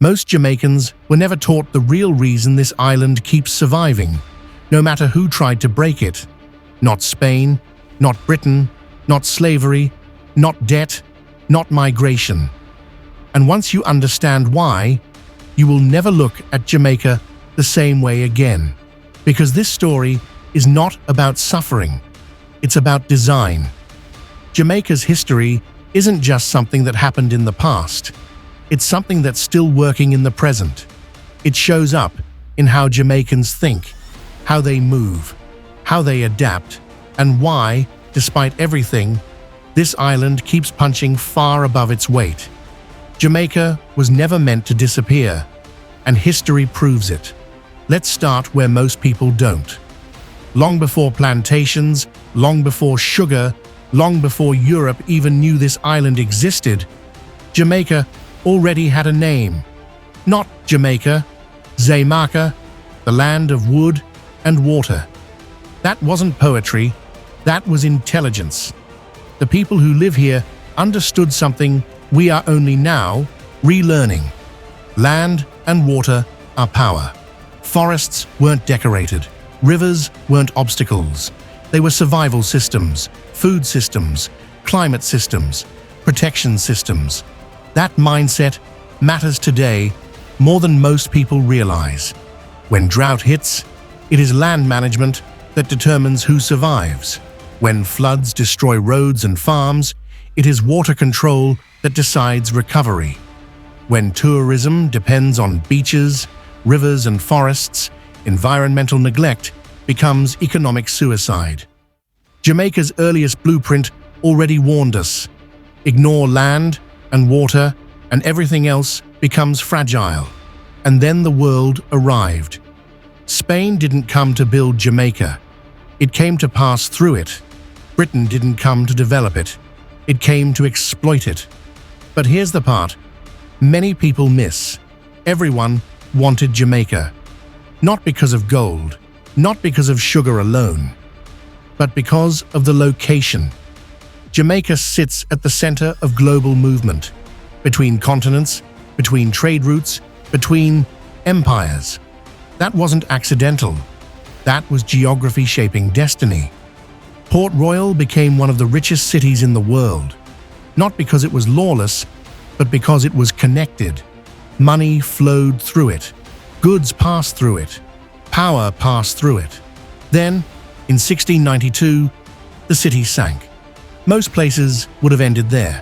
Most Jamaicans were never taught the real reason this island keeps surviving, no matter who tried to break it. Not Spain, not Britain, not slavery, not debt, not migration. And once you understand why, you will never look at Jamaica the same way again. Because this story is not about suffering, it's about design. Jamaica's history isn't just something that happened in the past. It's something that's still working in the present. It shows up in how Jamaicans think, how they move, how they adapt, and why, despite everything, this island keeps punching far above its weight. Jamaica was never meant to disappear, and history proves it. Let's start where most people don't. Long before plantations, long before sugar, long before Europe even knew this island existed, Jamaica already had a name. Not Jamaica, Xaymaca, the land of wood and water. That wasn't poetry, that was intelligence. The people who live here understood something we are only now relearning. Land and water are power. Forests weren't decorated. Rivers weren't obstacles. They were survival systems, food systems, climate systems, protection systems. That mindset matters today more than most people realize. When drought hits, it is land management that determines who survives. When floods destroy roads and farms, it is water control that decides recovery. When tourism depends on beaches, rivers and forests, environmental neglect becomes economic suicide. Jamaica's earliest blueprint already warned us. Ignore land and water, and everything else becomes fragile. And then the world arrived. Spain didn't come to build Jamaica. It came to pass through it. Britain didn't come to develop it. It came to exploit it. But here's the part many people miss. Everyone wanted Jamaica. Not because of gold, not because of sugar alone, but because of the location. Jamaica sits at the center of global movement, between continents, between trade routes, between empires. That wasn't accidental. That was geography shaping destiny. Port Royal became one of the richest cities in the world, not because it was lawless, but because it was connected. Money flowed through it. Goods passed through it. Power passed through it. Then, in 1692, the city sank. Most places would have ended there.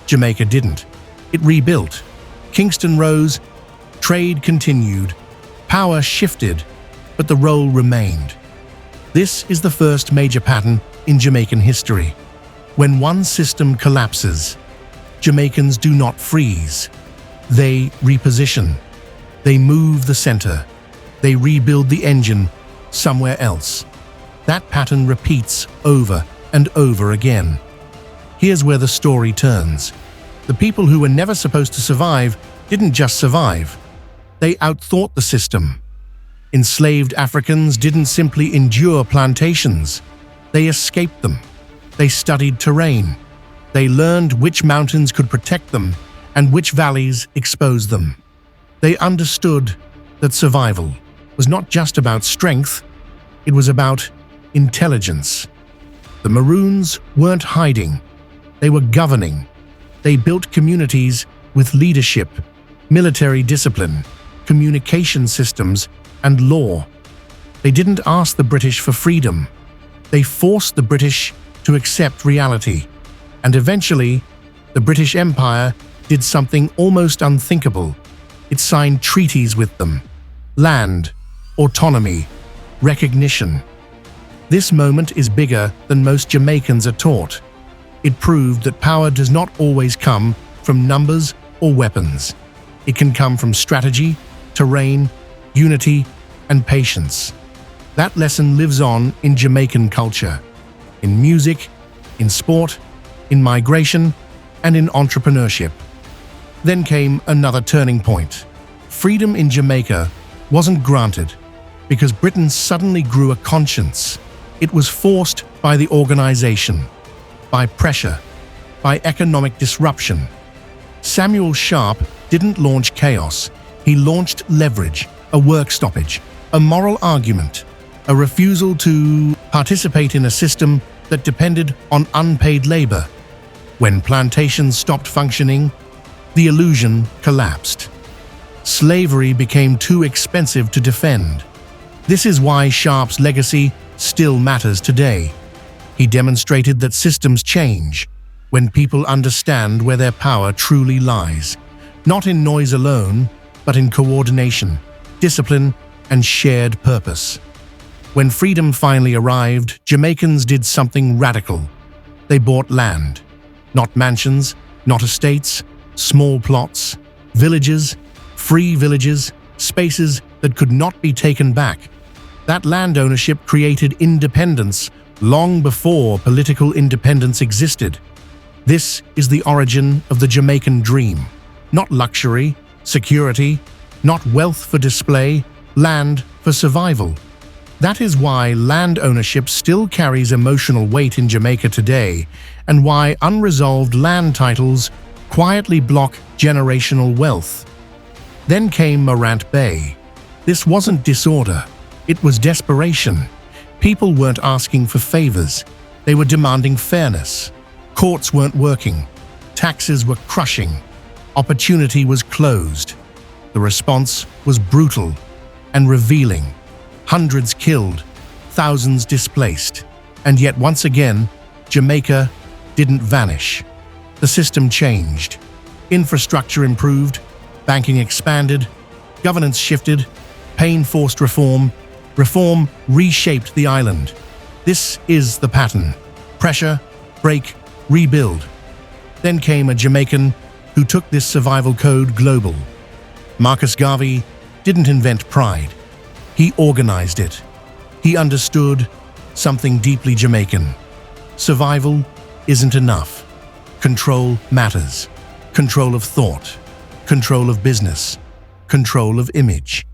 Jamaica didn't. It rebuilt. Kingston rose. Trade continued. Power shifted, but the role remained. This is the first major pattern in Jamaican history. When one system collapses, Jamaicans do not freeze. They reposition. They move the center. They rebuild the engine somewhere else. That pattern repeats over and over again. Here's where the story turns. The people who were never supposed to survive didn't just survive. They outthought the system. Enslaved Africans didn't simply endure plantations. They escaped them. They studied terrain. They learned which mountains could protect them and which valleys expose them. They understood that survival was not just about strength, it was about intelligence. The Maroons weren't hiding, they were governing. They built communities with leadership, military discipline, communication systems, and law. They didn't ask the British for freedom. They forced the British to accept reality. And eventually, the British Empire did something almost unthinkable. It signed treaties with them. Land, autonomy, recognition. This moment is bigger than most Jamaicans are taught. It proved that power does not always come from numbers or weapons. It can come from strategy, terrain, unity, and patience. That lesson lives on in Jamaican culture, in music, in sport, in migration, and in entrepreneurship. Then came another turning point. Freedom in Jamaica wasn't granted because Britain suddenly grew a conscience. It was forced by the organization, by pressure, by economic disruption. Samuel Sharpe didn't launch chaos, He launched leverage, a work stoppage, a moral argument, a refusal to participate in a system that depended on unpaid labor. When plantations stopped functioning, the illusion collapsed. Slavery became too expensive to defend. This is why Sharpe's legacy still matters today. He demonstrated that systems change when people understand where their power truly lies, not in noise alone, but in coordination, discipline, and shared purpose. When freedom finally arrived, Jamaicans did something radical. They bought land. Not mansions, not estates, small plots, villages, free villages, spaces that could not be taken back. That land ownership created independence long before political independence existed. This is the origin of the Jamaican dream. Not luxury, security, not wealth for display, land for survival. That is why land ownership still carries emotional weight in Jamaica today, and why unresolved land titles quietly block generational wealth. Then came Morant Bay. This wasn't disorder, it was desperation. People weren't asking for favors, they were demanding fairness. Courts weren't working, taxes were crushing, opportunity was closed. The response was brutal and revealing. Hundreds killed, thousands displaced. And yet once again, Jamaica didn't vanish. The system changed. Infrastructure improved, banking expanded, governance shifted, pain forced reform. Reform reshaped the island. This is the pattern. Pressure, break, rebuild. Then came a Jamaican who took this survival code global. Marcus Garvey didn't invent pride. He organized it. He understood something deeply Jamaican. Survival isn't enough. Control matters. Control of thought. Control of business. Control of image.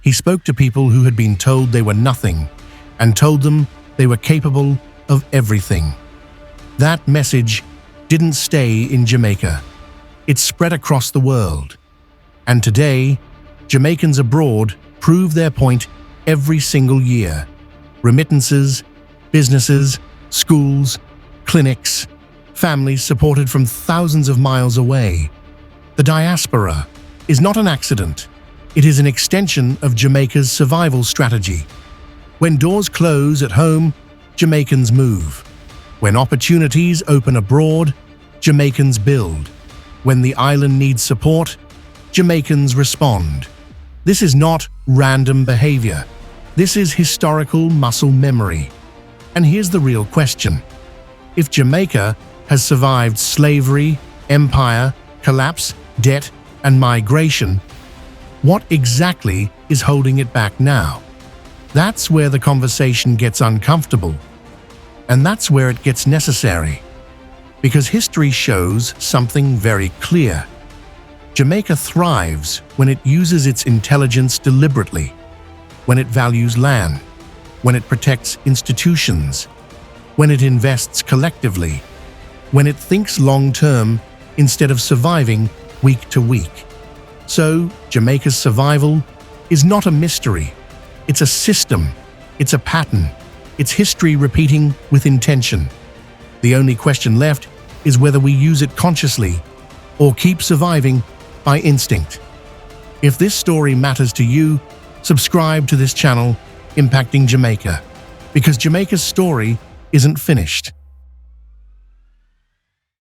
He spoke to people who had been told they were nothing and told them they were capable of everything. That message didn't stay in Jamaica. It spread across the world. And today, Jamaicans abroad prove their point every single year. Remittances, businesses, schools, clinics, families supported from thousands of miles away. The diaspora is not an accident. It is an extension of Jamaica's survival strategy. When doors close at home, Jamaicans move. When opportunities open abroad, Jamaicans build. When the island needs support, Jamaicans respond. This is not random behavior. This is historical muscle memory. And here's the real question. If Jamaica has survived slavery, empire, collapse, debt, and migration, what exactly is holding it back now? That's where the conversation gets uncomfortable. And that's where it gets necessary. Because history shows something very clear. Jamaica thrives when it uses its intelligence deliberately, when it values land, when it protects institutions, when it invests collectively, when it thinks long-term instead of surviving week to week. So, Jamaica's survival is not a mystery. It's a system. It's a pattern. It's history repeating with intention. The only question left is whether we use it consciously or keep surviving by instinct. If this story matters to you, subscribe to this channel, Impacting Jamaica, because Jamaica's story isn't finished.